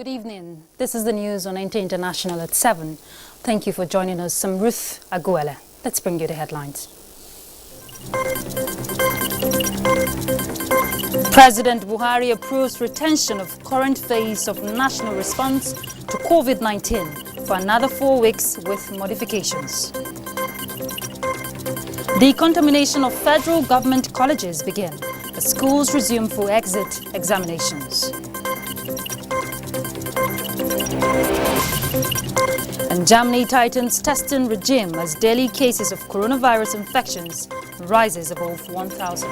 Good evening. This is the news on NTA International at 7. Thank you for joining us. I'm Ruth Aguele. Let's bring you the headlines. President Buhari approves retention of current phase of national response to COVID-19 for another 4 weeks with modifications. Decontamination of federal government colleges begin as schools resume full exit examinations. And Germany tightens testing regime as daily cases of coronavirus infections rises above 1,000.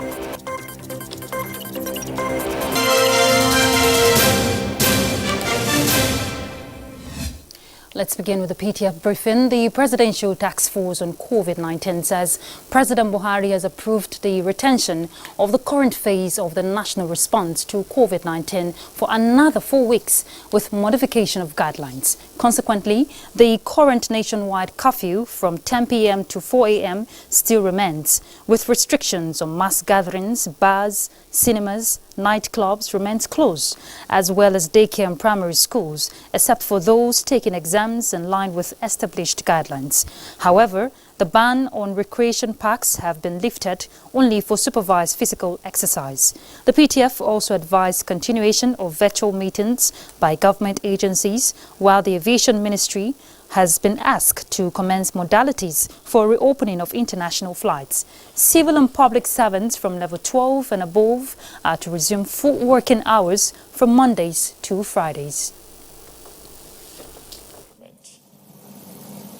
Let's begin with the PTF briefing. The Presidential Task Force on COVID-19 says President Buhari has approved the retention of the current phase of the national response to COVID-19 for another 4 weeks with modification of guidelines. Consequently, the current nationwide curfew from 10 p.m. to 4 a.m. still remains, with restrictions on mass gatherings, bars, cinemas, nightclubs remains closed, as well as daycare and primary schools, except for those taking exams in line with established guidelines. However, the ban on recreation parks have been lifted only for supervised physical exercise. The PTF also advised continuation of virtual meetings by government agencies, while the Aviation Ministry has been asked to commence modalities for reopening of international flights. Civil and public servants from level 12 and above are to resume full working hours from Mondays to Fridays.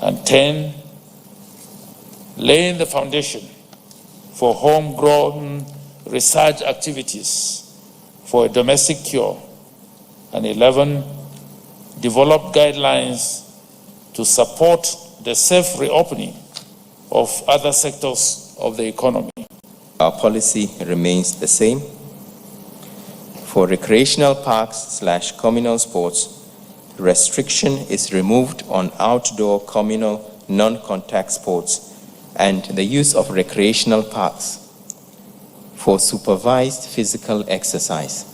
And 10, laying the foundation for homegrown research activities for a domestic cure. And 11, develop guidelines to support the safe reopening of other sectors of the economy. Our policy remains the same. For recreational parks/communal sports, restriction is removed on outdoor communal non-contact sports and the use of recreational parks for supervised physical exercise,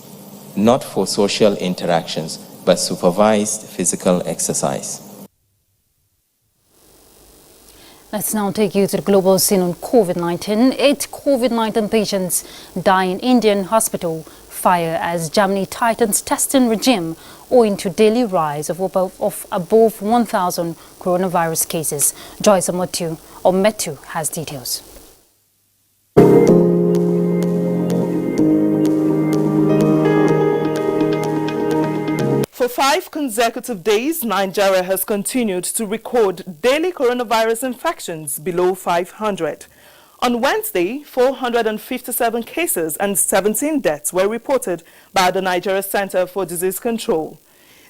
not for social interactions, but supervised physical exercise. Let's now take you to the global scene on COVID-19. 8 COVID-19 patients die in Indian hospital fire as Germany tightens testing regime owing to daily rise of above 1,000 coronavirus cases. Joyce Ometu has details. For 5 consecutive days, Nigeria has continued to record daily coronavirus infections below 500. On Wednesday, 457 cases and 17 deaths were reported by the Nigeria Center for Disease Control.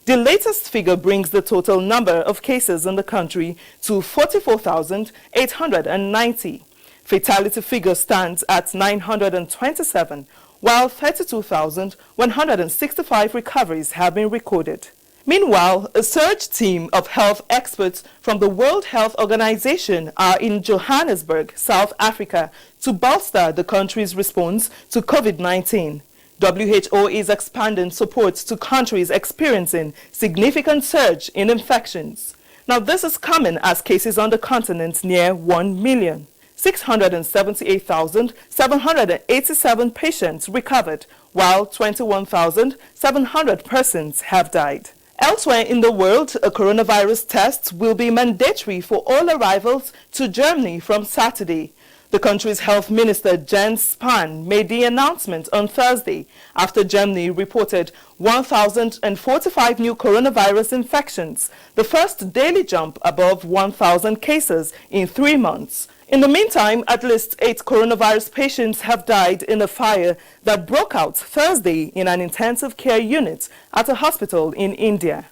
The latest figure brings the total number of cases in the country to 44,890. Fatality figure stands at 927. While 32,165 recoveries have been recorded. Meanwhile, a search team of health experts from the World Health Organization are in Johannesburg, South Africa, to bolster the country's response to COVID-19. WHO is expanding support to countries experiencing significant surge in infections. Now, this is coming as cases on the continent near 1 million. 678,787 patients recovered, while 21,700 persons have died. Elsewhere in the world, a coronavirus test will be mandatory for all arrivals to Germany from Saturday. The country's health minister, Jens Spahn, made the announcement on Thursday after Germany reported 1,045 new coronavirus infections, the first daily jump above 1,000 cases in 3 months. In the meantime, at least 8 coronavirus patients have died in a fire that broke out Thursday in an intensive care unit at a hospital in India.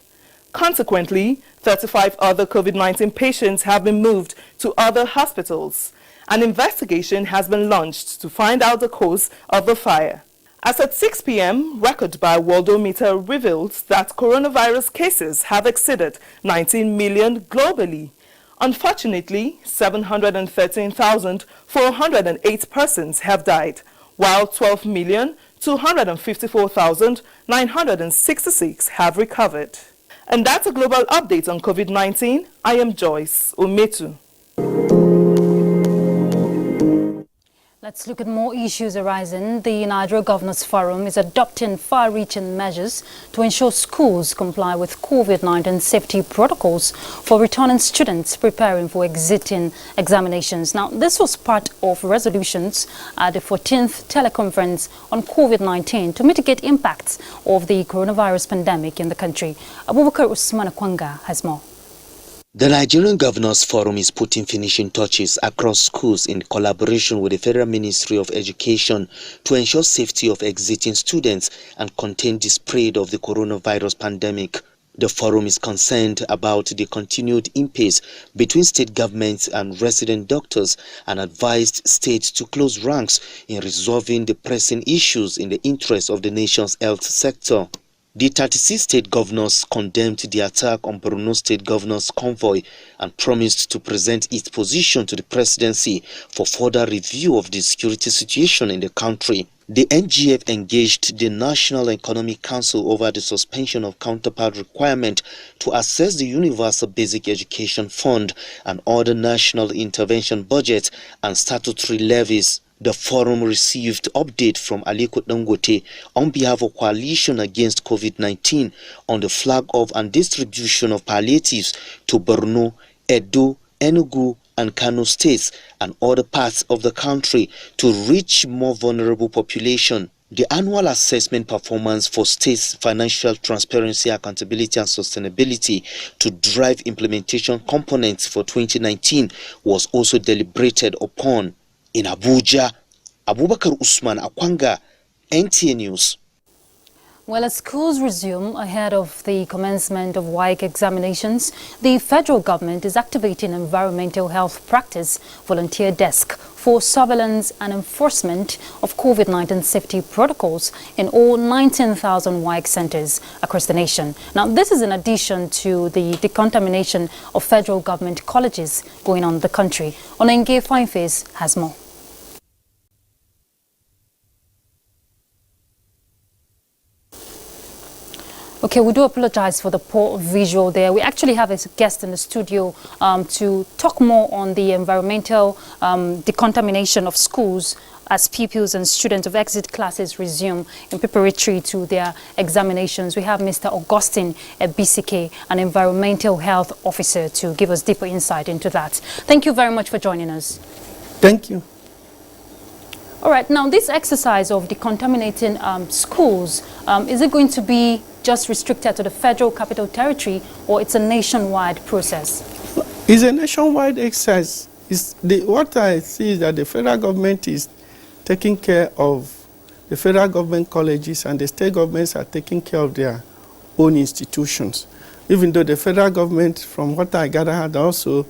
Consequently, 35 other COVID-19 patients have been moved to other hospitals. An investigation has been launched to find out the cause of the fire. As at 6 p.m., record by Worldometer revealed that coronavirus cases have exceeded 19 million globally. Unfortunately, 713,408 persons have died, while 254,966 have recovered. And that's a global update on COVID-19. I am Joyce Umetu. Let's look at more issues arising. The Nigeria Governors Forum is adopting far-reaching measures to ensure schools comply with COVID-19 safety protocols for returning students preparing for exiting examinations. Now, this was part of resolutions at the 14th teleconference on COVID-19 to mitigate impacts of the coronavirus pandemic in the country. Abubakar Usman Akwanga has more. The Nigerian Governors Forum is putting finishing touches across schools in collaboration with the Federal Ministry of Education to ensure safety of exiting students and contain the spread of the coronavirus pandemic. The forum is concerned about the continued impasse between state governments and resident doctors and advised states to close ranks in resolving the pressing issues in the interest of the nation's health sector. The 36 state governors condemned the attack on Borno State Governor's convoy and promised to present its position to the presidency for further review of the security situation in the country. The NGF engaged the National Economic Council over the suspension of counterpart requirement to access the Universal Basic Education Fund and other national intervention budgets and statutory levies. The forum received update from Aliko Dangote on behalf of Coalition Against COVID-19 on the flag off and distribution of palliatives to Borno, Edo, Enugu, and Kano states and other parts of the country to reach more vulnerable population. The annual assessment performance for states' financial transparency, accountability, and sustainability to drive implementation components for 2019 was also deliberated upon. In Abuja, Abubakar Usman Akwanga, NTA News. Well, as schools resume ahead of the commencement of WAEC examinations, the federal government is activating environmental health practice volunteer desk for surveillance and enforcement of COVID-19 safety protocols in all 19,000 WAEC centers across the nation. Now, this is in addition to the decontamination of federal government colleges going on in the country. Onenge Fineface has more. Okay, we do apologize for the poor visual there. We actually have a guest in the studio to talk more on the environmental decontamination of schools as pupils and students of exit classes resume in preparatory to their examinations. We have Mr. Augustine Ebisike, an environmental health officer, to give us deeper insight into that. Thank you very much for joining us. Thank you. All right, now this exercise of decontaminating schools, is it going to be just restricted to the Federal Capital Territory, or it's a nationwide process? It's a nationwide exercise. What I see is that the federal government is taking care of the federal government colleges and the state governments are taking care of their own institutions. Even though the federal government, from what I gather, had also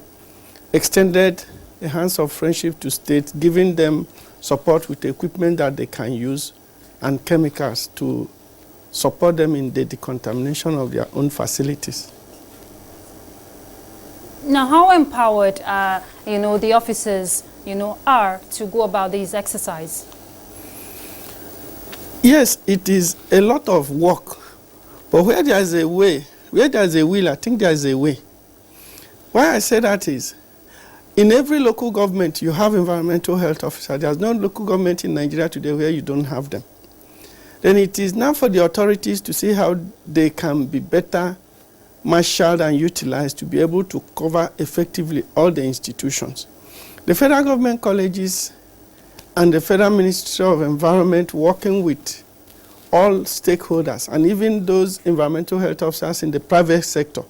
extended the hands of friendship to states, giving them support with equipment that they can use and chemicals to support them in the decontamination of their own facilities. Now, how empowered, the officers, are to go about this exercise? Yes, it is a lot of work, but where there is a way, where there is a will, I think there is a way. Why I say that is, in every local government, you have environmental health officer. There's no local government in Nigeria today where you don't have them. Then it is now for the authorities to see how they can be better marshaled and utilized to be able to cover effectively all the institutions. The federal government colleges and the Federal Ministry of Environment, working with all stakeholders and even those environmental health officers in the private sector,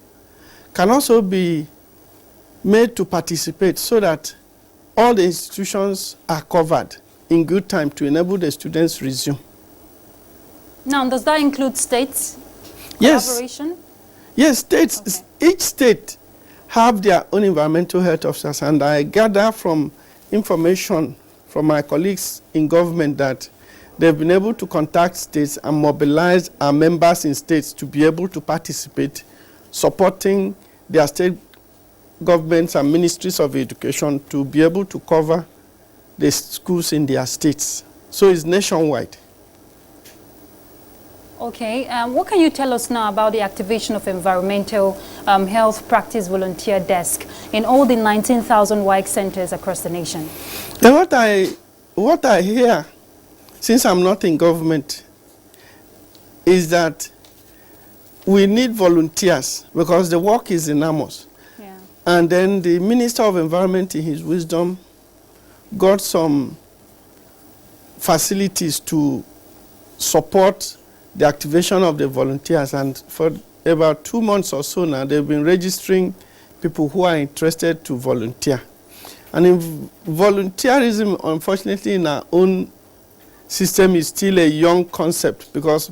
can also be made to participate so that all the institutions are covered in good time to enable the students resume. Now, does that include states? Yes. Collaboration? Yes, states. Okay. Each state have their own environmental health officers, and I gather from information from my colleagues in government that they've been able to contact states and mobilize our members in states to be able to participate, supporting their state governments and ministries of education to be able to cover the schools in their states. So it's nationwide. Okay, what can you tell us now about the activation of environmental health practice volunteer desk in all the 19,000 WAEC centers across the nation? What I hear, since I'm not in government, is that we need volunteers because the work is enormous. Yeah. And then the Minister of Environment, in his wisdom, got some facilities to support the activation of the volunteers. And for about 2 months or so now, they've been registering people who are interested to volunteer. And in volunteerism, unfortunately, in our own system is still a young concept because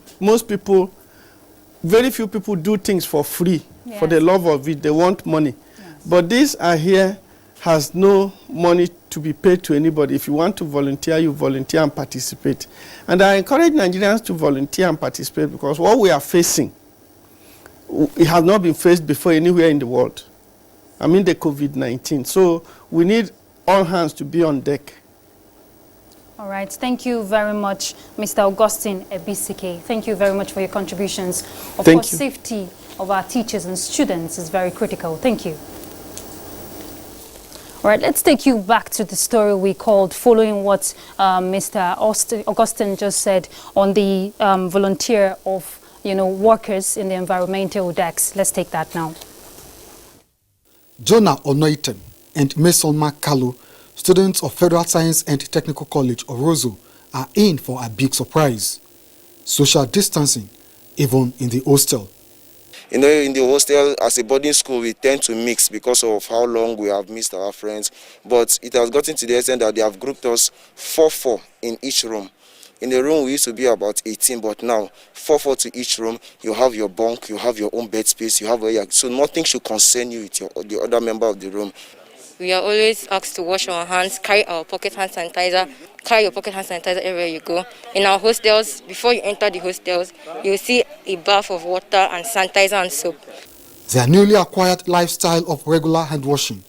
very few people do things for free, yes, for the love of it. They want money. Yes. But this I hear has no money to be paid to anybody. If you want to volunteer, you volunteer and participate. And I encourage Nigerians to volunteer and participate because what we are facing, it has not been faced before anywhere in the world. I mean the COVID-19. So we need all hands to be on deck. All right. Thank you very much, Mr. Augustine Ebisike. Thank you very much for your contributions. Of course, safety of our teachers and students is very critical. Thank you. All right, let's take you back to the story we called following what Mr. Augustine just said on the volunteer of, workers in the environmental decks. Let's take that now. Jonah Onoitem and Mesolma Kalu, students of Federal Science and Technical College of Roseau, are in for a big surprise. Social distancing, even in the hostel. In the hostel, as a boarding school, we tend to mix because of how long we have missed our friends. But it has gotten to the extent that they have grouped us 4-4 in each room. In the room, we used to be about 18, but now 4-4 to each room. You have your bunk, you have your own bed space, so nothing should concern you with the other member of the room. We are always asked to wash our hands, carry our pocket hand sanitizer, carry your pocket hand sanitizer everywhere you go. In our hostels, before you enter the hostels, you'll see a bath of water and sanitizer and soap. Their newly acquired lifestyle of regular hand washing,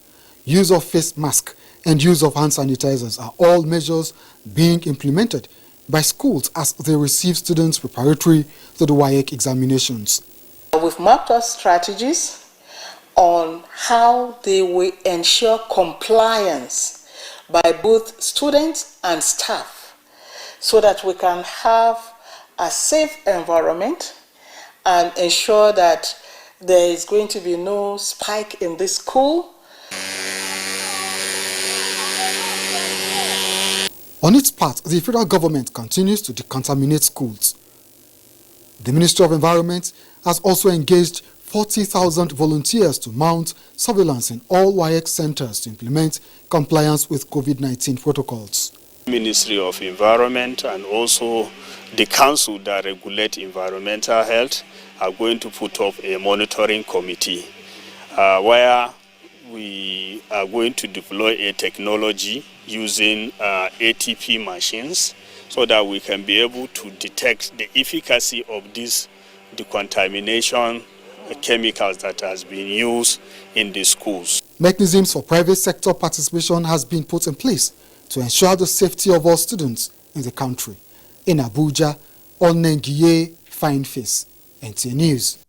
use of face mask, and use of hand sanitizers are all measures being implemented by schools as they receive students preparatory to the WAEC examinations. We've mapped out strategies on how they will ensure compliance by both students and staff so that we can have a safe environment and ensure that there is going to be no spike in this school. On its part, the federal government continues to decontaminate schools. The Ministry of Environment has also engaged 40,000 volunteers to mount surveillance in all WAEC centers to implement compliance with COVID-19 protocols. Ministry of Environment and also the council that regulate environmental health are going to put up a monitoring committee where we are going to deploy a technology using ATP machines so that we can be able to detect the efficacy of this decontamination chemicals that has been used in the schools. Mechanisms for private sector participation has been put in place to ensure the safety of all students in the country. In Abuja, Onengiye Fine Face, NTA News.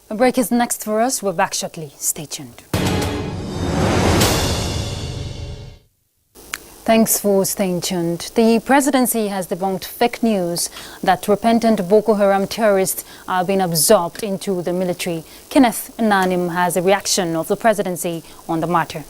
A break is next for us. We're back shortly. Stay tuned. Thanks for staying tuned. The presidency has debunked fake news that repentant Boko Haram terrorists are being absorbed into the military. Kenneth Nanim has a reaction of the presidency on the matter.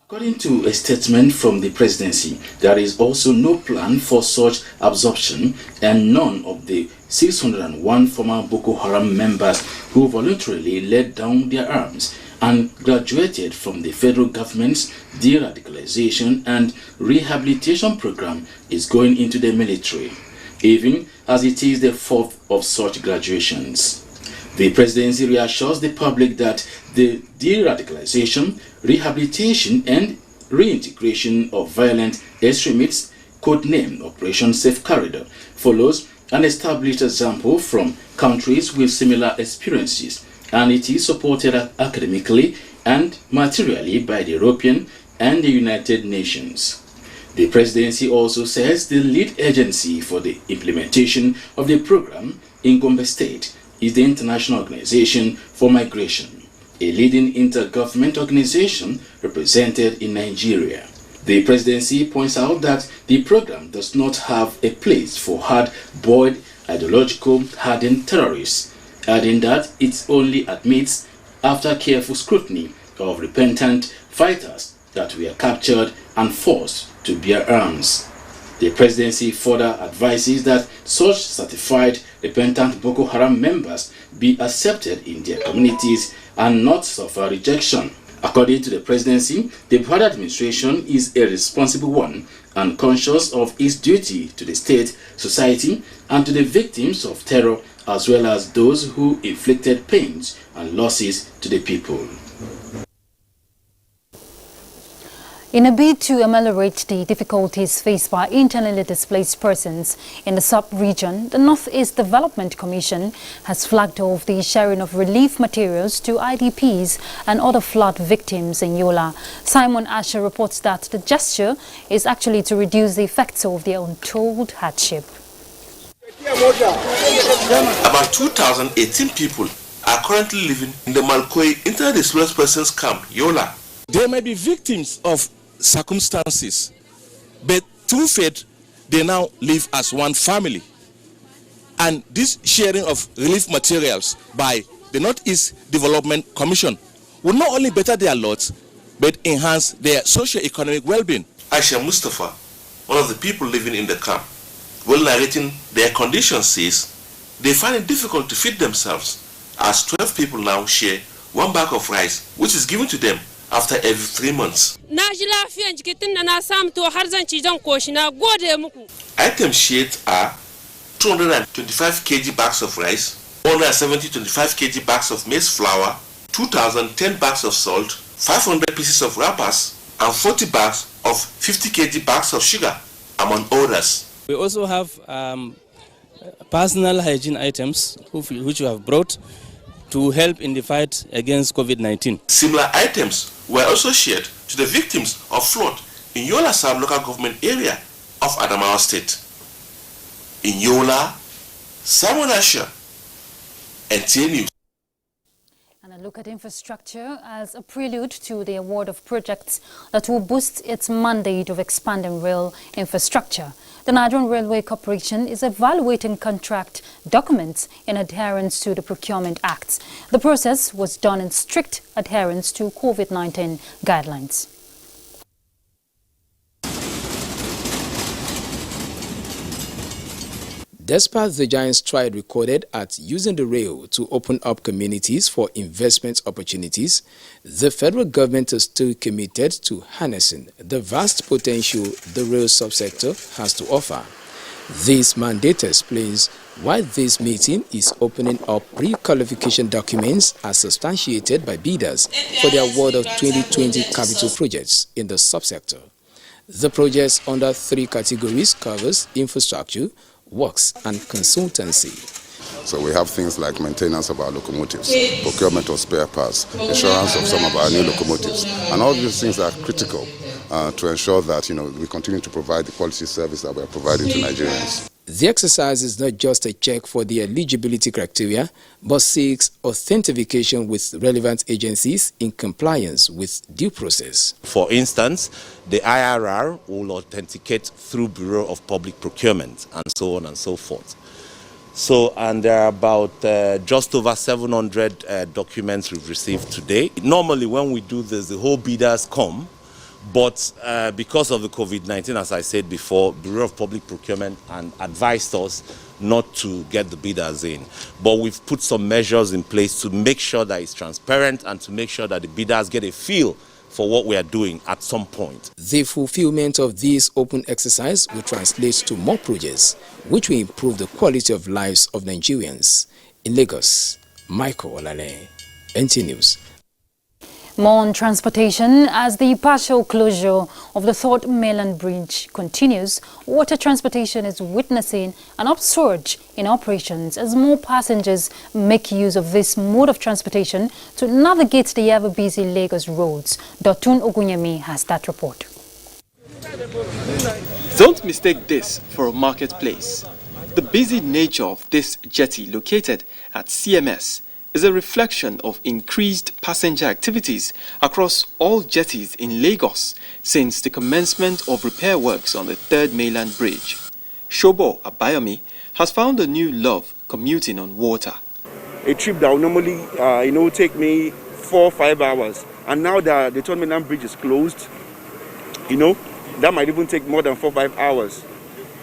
According to a statement from the presidency, there is also no plan for such absorption, and none of the 601 former Boko Haram members who voluntarily laid down their arms and graduated from the federal government's de-radicalization and rehabilitation program is going into the military, even as it is the fourth of such graduations. The presidency reassures the public that the de-radicalization, rehabilitation and reintegration of violent extremists, codenamed Operation Safe Corridor, follows an established example from countries with similar experiences, and it is supported academically and materially by the European and the United Nations. The presidency also says the lead agency for the implementation of the program in Gombe State is the International Organization for Migration, a leading intergovernment organization represented in Nigeria. The presidency points out that the program does not have a place for hard-boiled, ideological, hardened terrorists, adding that it only admits, after careful scrutiny, of repentant fighters that were captured and forced to bear arms. The presidency further advises that such certified repentant Boko Haram members be accepted in their communities and not suffer rejection. According to the presidency, the Buhari administration is a responsible one and conscious of its duty to the state, society, and to the victims of terror, as well as those who inflicted pains and losses to the people. In a bid to ameliorate the difficulties faced by internally displaced persons in the sub-region, the Northeast Development Commission has flagged off the sharing of relief materials to IDPs and other flood victims in Yola. Simon Asher reports that the gesture is actually to reduce the effects of their untold hardship. About 2,018 people are currently living in the Malkoe Internally Displaced Persons Camp, Yola. They may be victims of circumstances, but through faith they now live as one family. And this sharing of relief materials by the Northeast Development Commission will not only better their lot, but enhance their socio-economic well-being. Aisha Mustafa, one of the people living in the camp, while narrating their conditions, says they find it difficult to feed themselves, as 12 people now share one bag of rice, which is given to them after every 3 months. Items shared are 225 kg bags of rice, 170 25 kg bags of maize flour, 2,010 bags of salt, 500 pieces of wrappers, and 40 bags of 50 kg bags of sugar, among others. We also have personal hygiene items which we have brought to help in the fight against COVID-19. Similar items were also shared to the victims of flood in Yola South local government area of Adamawa State. In Yola, Simon Asher, NTA News. And a look at infrastructure as a prelude to the award of projects that will boost its mandate of expanding rail infrastructure. The Nigerian Railway Corporation is evaluating contract documents in adherence to the Procurement Act. The process was done in strict adherence to COVID-19 guidelines. Despite the giant stride recorded at using the rail to open up communities for investment opportunities, the federal government is still committed to harnessing the vast potential the rail subsector has to offer. This mandate explains why this meeting is opening up pre-qualification documents as substantiated by bidders for the award of 2020 capital projects in the subsector. The projects under 3 categories covers infrastructure, works and consultancy. So we have things like maintenance of our locomotives, procurement of spare parts, insurance of some of our new locomotives, and all these things are critical to ensure that we continue to provide the quality service that we are providing to Nigerians. The exercise is not just a check for the eligibility criteria, but seeks authentication with relevant agencies in compliance with due process. For instance, the IRR will authenticate through Bureau of Public Procurement and so on and so forth. So, and there are about just over 700 documents we've received today. Normally when we do this, the whole bidders come. But because of the COVID-19, as I said before, Bureau of Public Procurement advised us not to get the bidders in. But we've put some measures in place to make sure that it's transparent and to make sure that the bidders get a feel for what we are doing at some point. The fulfillment of this open exercise will translate to more projects, which will improve the quality of lives of Nigerians. In Lagos, Michael Olale, NTA News. More on transportation. As the partial closure of the Third Mainland Bridge continues, water transportation is witnessing an upsurge in operations as more passengers make use of this mode of transportation to navigate the ever-busy Lagos roads. Dotun Ogunyemi has that report. Don't mistake this for a marketplace. The busy nature of this jetty located at CMS is a reflection of increased passenger activities across all jetties in Lagos since the commencement of repair works on the Third Mainland Bridge. Shobo Abayomi has found a new love commuting on water. A trip that would normally take me 4 or 5 hours, and now that the Third Mainland Bridge is closed, that might even take more than 4 or 5 hours.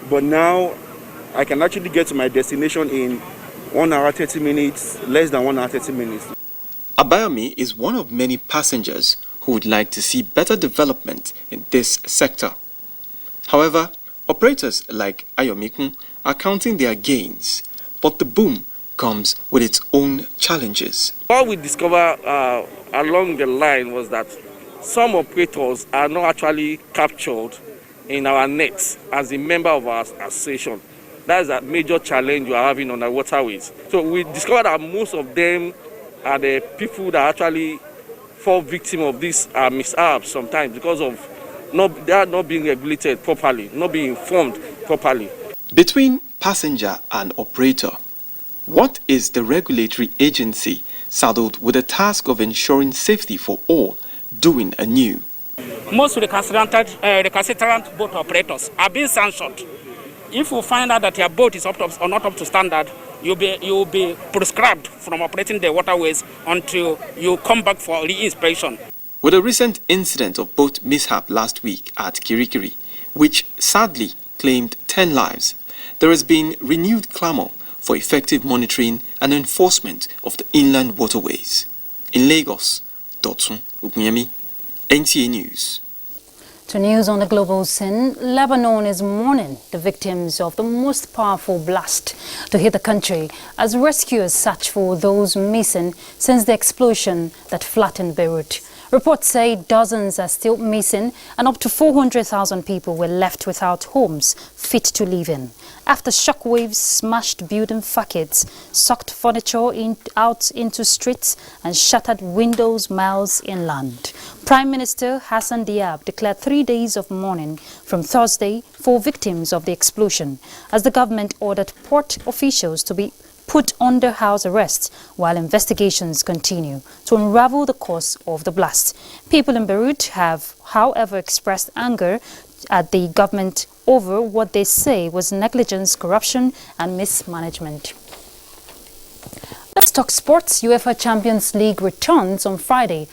But now I can actually get to my destination in 1 hour 30 minutes, less than 1 hour 30 minutes. Abayomi is one of many passengers who would like to see better development in this sector. However, operators like Ayomikun are counting their gains, but the boom comes with its own challenges. What we discovered along the line was that some operators are not actually captured in our nets as a member of our association. That is a major challenge we are having on our waterways. So we discovered that most of them are the people that actually fall victim of these mishaps sometimes because of they are not being regulated properly, not being informed properly. Between passenger and operator, what is the regulatory agency saddled with the task of ensuring safety for all doing anew? Most recalcitrant boat operators are being sanctioned. If you find out that your boat is or not up to standard, you'll be prescribed from operating the waterways until you come back for re-inspection. With a recent incident of boat mishap last week at Kirikiri, which sadly claimed 10 lives, there has been renewed clamor for effective monitoring and enforcement of the inland waterways. In Lagos, Dotun Ogunyemi, NTA News. To news on the global scene, Lebanon is mourning the victims of the most powerful blast to hit the country as rescuers search for those missing since the explosion that flattened Beirut. Reports say dozens are still missing and up to 400,000 people were left without homes fit to live in after shockwaves smashed building facades, sucked furniture out into streets and shattered windows miles inland. Prime Minister Hassan Diab declared 3 days of mourning from Thursday for victims of the explosion as the government ordered port officials to be put under house arrest while investigations continue to unravel the cause of the blast. People in Beirut have, however, expressed anger at the government over what they say was negligence, corruption and mismanagement. Let's talk sports. UEFA Champions League returns on Friday.